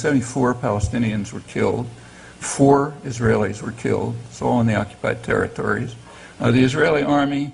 74 Palestinians were killed, 4 Israelis were killed. It's all in the occupied territories. The Israeli army,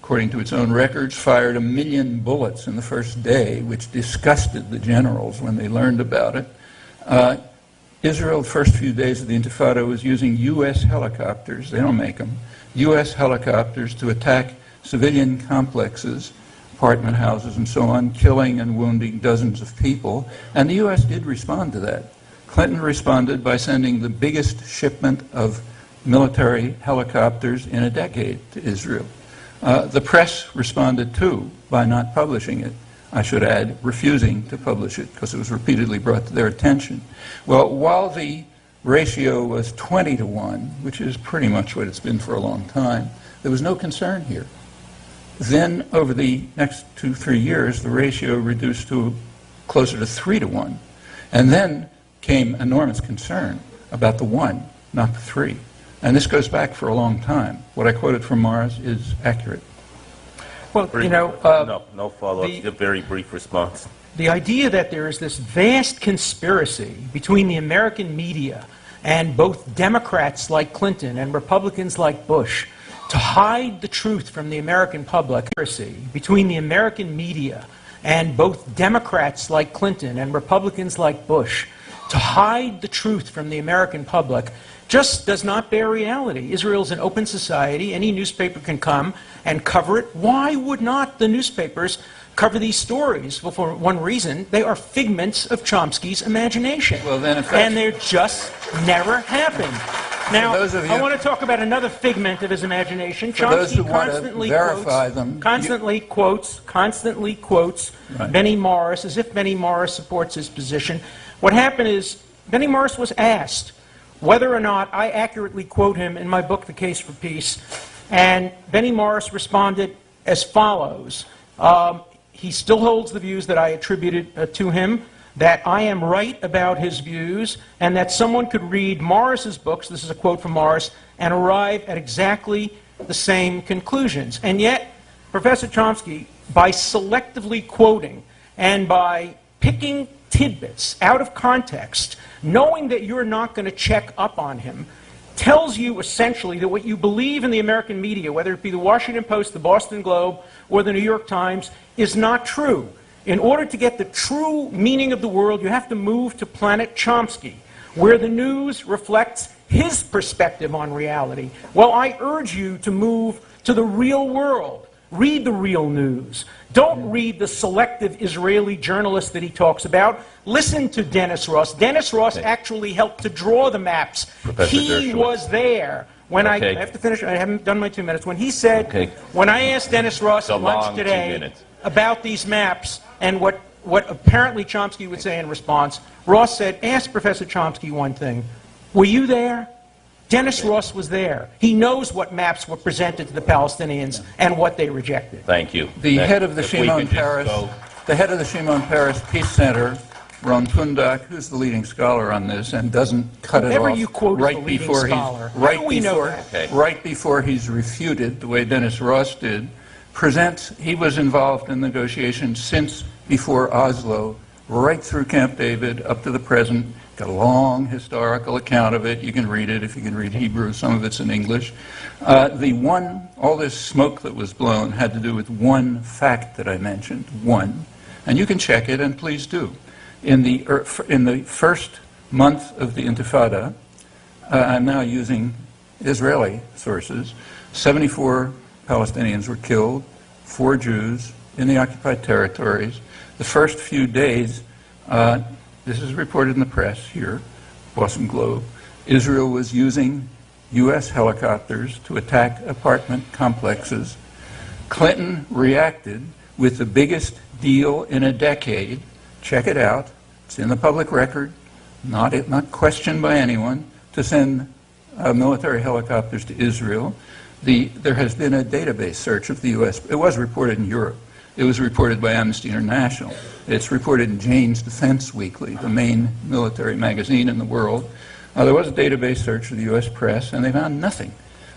according to its own records, fired 1 million bullets in the first day, which disgusted the generals when they learned about it. Israel, the first few days of the Intifada, was using U.S. helicopters, they don't make them, U.S. helicopters to attack civilian complexes, apartment houses and so on, killing and wounding dozens of people. And the U.S. did respond to that. Clinton responded by sending the biggest shipment of military helicopters in a decade to Israel. The press responded too by not publishing it. I should add, refusing to publish it because it was repeatedly brought to their attention. Well, while the ratio was 20 to 1, which is pretty much what it's been for a long time, there was no concern here. Then, over the next 2-3 years, the ratio reduced to closer to 3 to 1. And then came enormous concern about the 1, not the 3. And this goes back for a long time. What I quoted from Mars is accurate. Well, brief, you know... no follow-up, a very brief response. The idea that there is this vast conspiracy between the American media and both Democrats like Clinton and Republicans like Bush to hide the truth from the American public, between the American media and both Democrats like Clinton and Republicans like Bush to hide the truth from the American public just does not bear reality. Israel's an open society. Any newspaper can come and cover it. Why would not the newspapers cover these stories? Well, for one reason, they are figments of Chomsky's imagination. Well, then and they're just never happened. Now, I want to talk about another figment of his imagination. Chomsky constantly quotes right. Benny Morris as if Benny Morris supports his position. What happened is Benny Morris was asked whether or not I accurately quote him in my book, The Case for Peace, and Benny Morris responded as follows. He still holds the views that I attributed to him, that I am right about his views, and that someone could read Morris's books, this is a quote from Morris, and arrive at exactly the same conclusions. And yet, Professor Chomsky, by selectively quoting and by picking tidbits out of context, knowing that you're not going to check up on him, tells you essentially that what you believe in the American media, whether it be the Washington Post, the Boston Globe, or the New York Times, is not true. In order to get the true meaning of the world, you have to move to Planet Chomsky, where the news reflects his perspective on reality. Well, I urge you to move to the real world. Read the real news. Don't read the selective Israeli journalists that he talks about. Listen to Dennis Ross. Dennis Ross actually helped to draw the maps. Professor He Dershowitz. was there. When I have to finish, I haven't done my 2 minutes. When he said, when I asked Dennis Ross at lunch today about these maps and what apparently Chomsky would say in response, Ross said, ask Professor Chomsky one thing. Were you there? Dennis Ross was there. He knows what maps were presented to the Palestinians and what they rejected. Thank you. The head of the Shimon Peres Peace Center, Ron Pundak, who's the leading scholar on this and doesn't cut it off you quote right before he's refuted, the way Dennis Ross did, he was involved in negotiations since before Oslo, right through Camp David up to the present. Got a long historical account of it. You can read it if you can read Hebrew. Some of it's in English. All this smoke that was blown had to do with one fact that I mentioned, one. And you can check it, and please do. In the first month of the Intifada, I'm now using Israeli sources, 74 Palestinians were killed, 4 Jews in the occupied territories. The first few days, this is reported in the press here, Boston Globe, Israel was using U.S. helicopters to attack apartment complexes. Clinton reacted with the biggest deal in a decade. Check it out. It's in the public record, not questioned by anyone, to send military helicopters to Israel. There has been a database search of the U.S. It was reported in Europe. It was reported by Amnesty International. It's reported in Jane's Defense Weekly, the main military magazine in the world. There was a database search of the U.S. press, and they found nothing.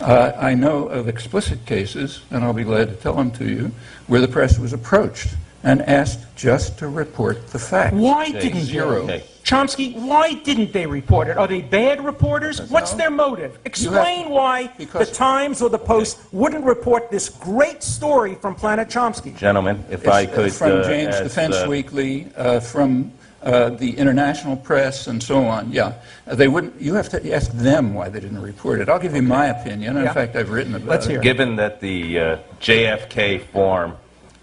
I know of explicit cases, and I'll be glad to tell them to you, where the press was approached and asked just to report the facts. Why didn't you? Chomsky, why didn't they report it? Are they bad reporters? What's their motive? Explain why the Times or the Post wouldn't report this great story from Planet Chomsky. Gentlemen, if I could... From Jane's Defense Weekly, from the international press, and so on. Yeah, they wouldn't. You have to ask them why they didn't report it. I'll give you my opinion. In fact, I've written about it. Let's hear it. Given that the JFK Forum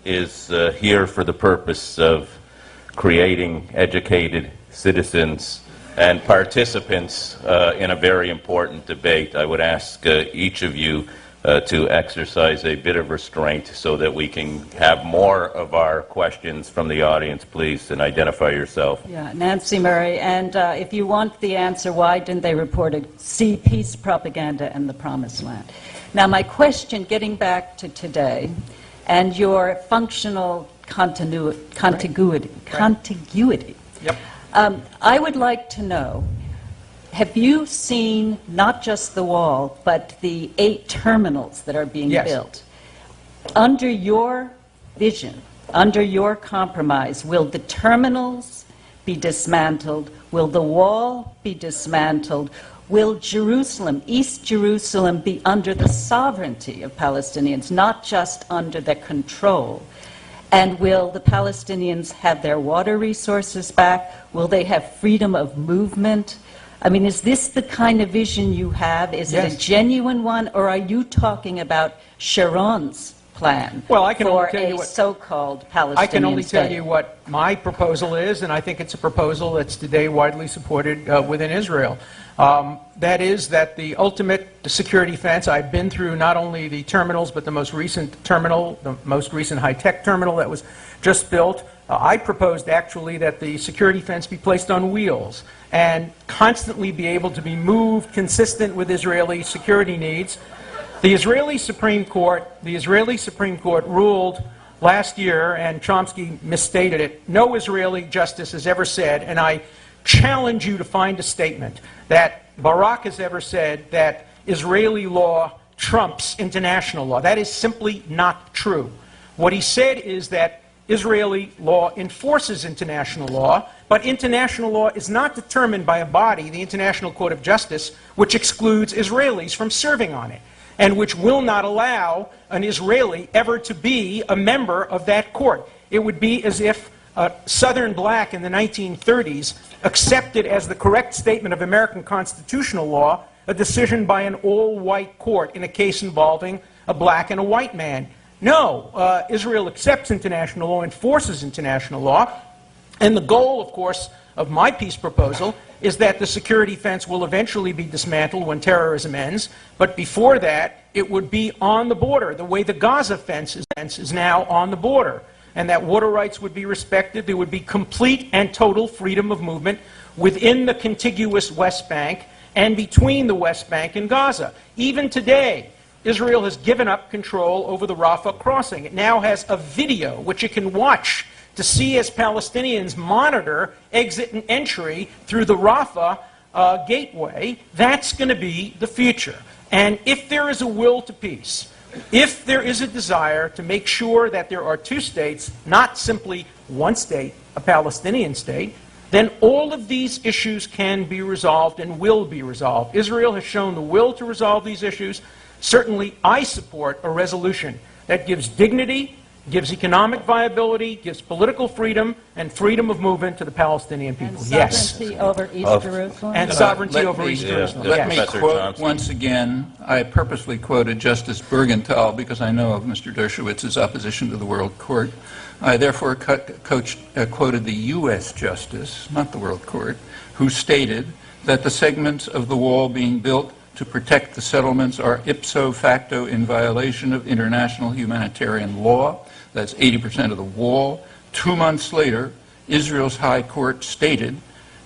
is here for the purpose of creating educated citizens and participants in a very important debate, I would ask each of you to exercise a bit of restraint so that we can have more of our questions from the audience, please, and identify yourself. Yeah, Nancy Murray, and if you want the answer, why didn't they report it? See Peace Propaganda and the Promised Land. Now, my question, getting back to today, and your functional contiguity. Yep. I would like to know, have you seen not just the wall, but the 8 terminals that are being built? Under your vision, under your compromise, will the terminals be dismantled? Will the wall be dismantled? Will Jerusalem, East Jerusalem, be under the sovereignty of Palestinians, not just under their control? And will the Palestinians have their water resources back? Will they have freedom of movement? I mean, is this the kind of vision you have? Is it a genuine one, or are you talking about Sharon's plan for a so-called Palestinian I can only tell state? you what my proposal is, and I think it's a proposal that's today widely supported within Israel. That is that the ultimate security fence, I've been through not only the terminals, but the most recent terminal, the most recent high-tech terminal that was just built. I proposed actually that the security fence be placed on wheels and constantly be able to be moved consistent with Israeli security needs. The Israeli Supreme Court ruled last year, and Chomsky misstated it, no Israeli justice has ever said, and I challenge you to find a statement that Barak has ever said that Israeli law trumps international law. That is simply not true. What he said is that Israeli law enforces international law, but international law is not determined by a body, the International Court of Justice, which excludes Israelis from serving on it, and which will not allow an Israeli ever to be a member of that court. It would be as if a Southern black in the 1930s accepted as the correct statement of American constitutional law a decision by an all-white court in a case involving a black and a white man. No, Israel accepts international law, enforces international law, and the goal, of course, of my peace proposal is that the security fence will eventually be dismantled when terrorism ends, but before that, it would be on the border, the way the Gaza fence is now on the border, and that water rights would be respected. There would be complete and total freedom of movement within the contiguous West Bank and between the West Bank and Gaza. Even today, Israel has given up control over the Rafah crossing. It now has a video which it can watch to see as Palestinians monitor exit and entry through the Rafah gateway. That's going to be the future. And if there is a will to peace, if there is a desire to make sure that there are 2 states, not simply one state, a Palestinian state, then all of these issues can be resolved and will be resolved. Israel has shown the will to resolve these issues. Certainly, I support a resolution that gives dignity, gives economic viability, gives political freedom, and freedom of movement to the Palestinian people. And sovereignty over East Jerusalem? And sovereignty over East Jerusalem. Let me quote once again. I purposely quoted Justice Bergenthal because I know of Mr. Dershowitz's opposition to the World Court. I therefore quoted the U.S. Justice, not the World Court, who stated that the segments of the wall being built to protect the settlements are ipso facto in violation of international humanitarian law. That's 80% of the wall. 2 months later, Israel's High Court stated,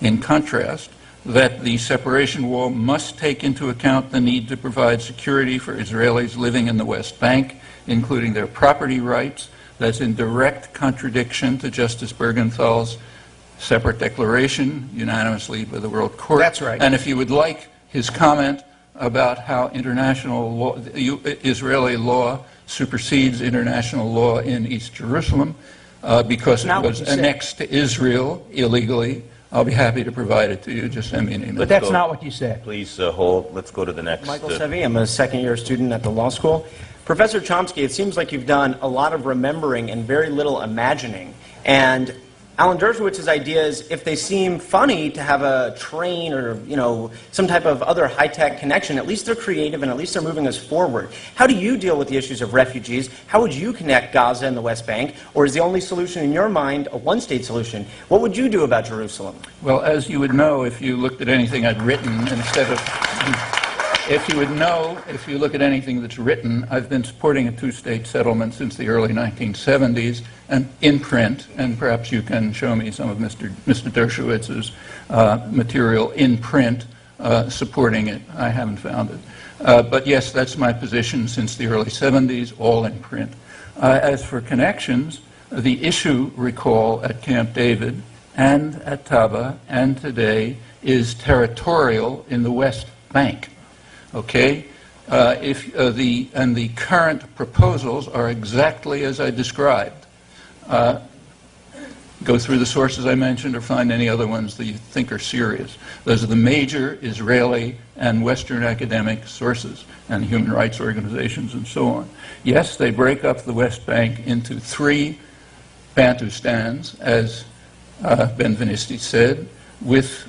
in contrast, that the separation wall must take into account the need to provide security for Israelis living in the West Bank, including their property rights. That's in direct contradiction to Justice Bergenthal's separate declaration, unanimously by the World Court. That's right. And if you would like his comment about how international law, Israeli law supersedes international law in East Jerusalem because it was annexed to Israel illegally I'll be happy to provide it to you. Just send me an email. But that's not what you said. Please hold. Let's go to the next. Michael Sevi, I'm a second-year student at the law school. Professor Chomsky, it seems like you've done a lot of remembering and very little imagining. And Alan Dershowitz's idea is, if they seem funny to have a train or, some type of other high-tech connection, at least they're creative and at least they're moving us forward. How do you deal with the issues of refugees? How would you connect Gaza and the West Bank? Or is the only solution in your mind a one-state solution? What would you do about Jerusalem? Well, as you would know if you looked at anything I'd written, instead of... If you look at anything that's written, I've been supporting a two-state settlement since the early 1970s, and in print, and perhaps you can show me some of Mr. Dershowitz's material in print supporting it. I haven't found it. But yes, that's my position since the early 70s, all in print. As for connections, the issue, recall, at Camp David and at Taba and today is territorial in the West Bank. Okay? The current proposals are exactly as I described. Go through the sources I mentioned or find any other ones that you think are serious. Those are the major Israeli and Western academic sources and human rights organizations and so on. Yes, they break up the West Bank into 3 Bantustans, as Benvenisti said, with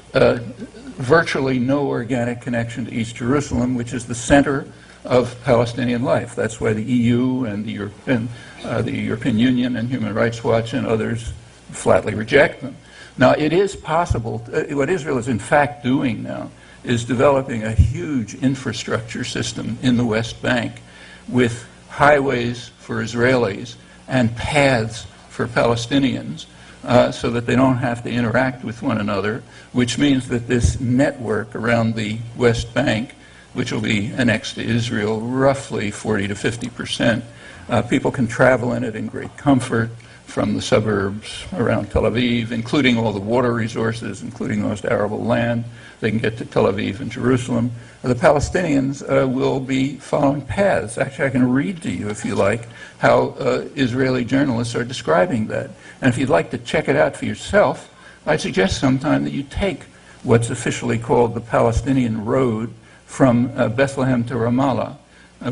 virtually no organic connection to East Jerusalem, which is the center of Palestinian life. That's why the EU and the European Union and Human Rights Watch and others flatly reject them. Now, it is possible, what Israel is in fact doing now is developing a huge infrastructure system in the West Bank with highways for Israelis and paths for Palestinians, so that they don't have to interact with one another, which means that this network around the West Bank, which will be annexed to Israel, roughly 40 to 50%, people can travel in it in great comfort from the suburbs around Tel Aviv, including all the water resources, including the most arable land. They can get to Tel Aviv and Jerusalem. The Palestinians will be following paths. Actually, I can read to you, if you like, how Israeli journalists are describing that. And if you'd like to check it out for yourself, I'd suggest sometime that you take what's officially called the Palestinian Road from Bethlehem to Ramallah,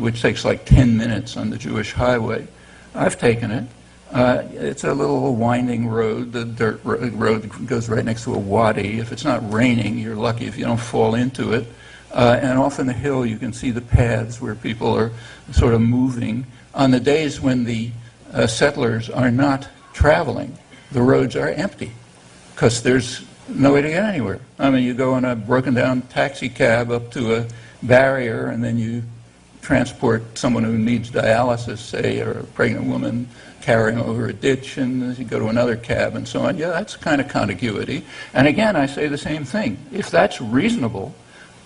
which takes like 10 minutes on the Jewish highway. I've taken it. It's a little winding road. The dirt road goes right next to a wadi. If it's not raining, you're lucky if you don't fall into it. And off on the hill, you can see the paths where people are sort of moving. On the days when the settlers are not traveling, the roads are empty because there's no way to get anywhere. I mean, you go in a broken-down taxi cab up to a barrier, and then you transport someone who needs dialysis, say, or a pregnant woman carrying over a ditch, and you go to another cab and so on. Yeah, that's kind of contiguity. And again, I say the same thing. If that's reasonable,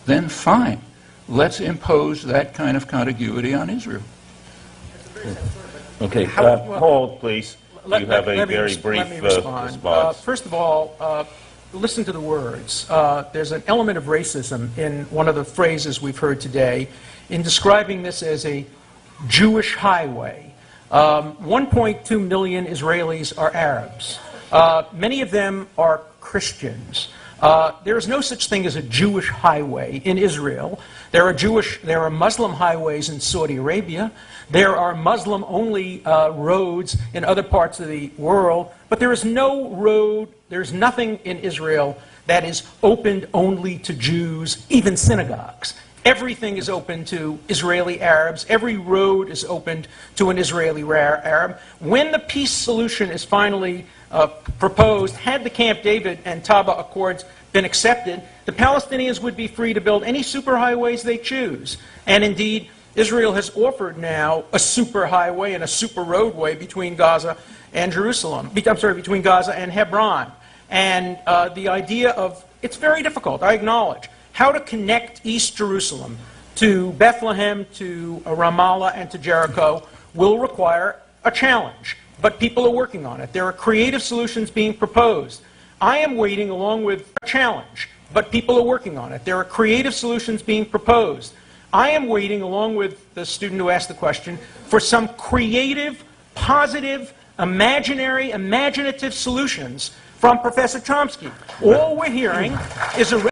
then fine. Let's impose that kind of contiguity on Israel. Okay, hold, please. You have a very brief response. First of all, listen to the words. There's an element of racism in one of the phrases we've heard today in describing this as a Jewish highway. 1.2 million Israelis are Arabs. Many of them are Christians. There is no such thing as a Jewish highway in Israel. There are Muslim highways in Saudi Arabia. There are Muslim-only roads in other parts of the world. But there is no road, there's nothing in Israel that is opened only to Jews, even synagogues. Everything is open to Israeli Arabs. Every road is opened to an Israeli Arab. When the peace solution is finally proposed, had the Camp David and Taba Accords been accepted, the Palestinians would be free to build any superhighways they choose. And indeed, Israel has offered now a superhighway and a super roadway between Gaza and Jerusalem. Between Gaza and Hebron. And the idea of, it's very difficult, I acknowledge, how to connect East Jerusalem to Bethlehem, to Ramallah, and to Jericho will require a challenge. But people are working on it. There are creative solutions being proposed. I am waiting along with a challenge, but people are working on it. There are creative solutions being proposed. I am waiting along with the student who asked the question for some creative, positive, imaginative solutions from Professor Chomsky. All we're hearing is a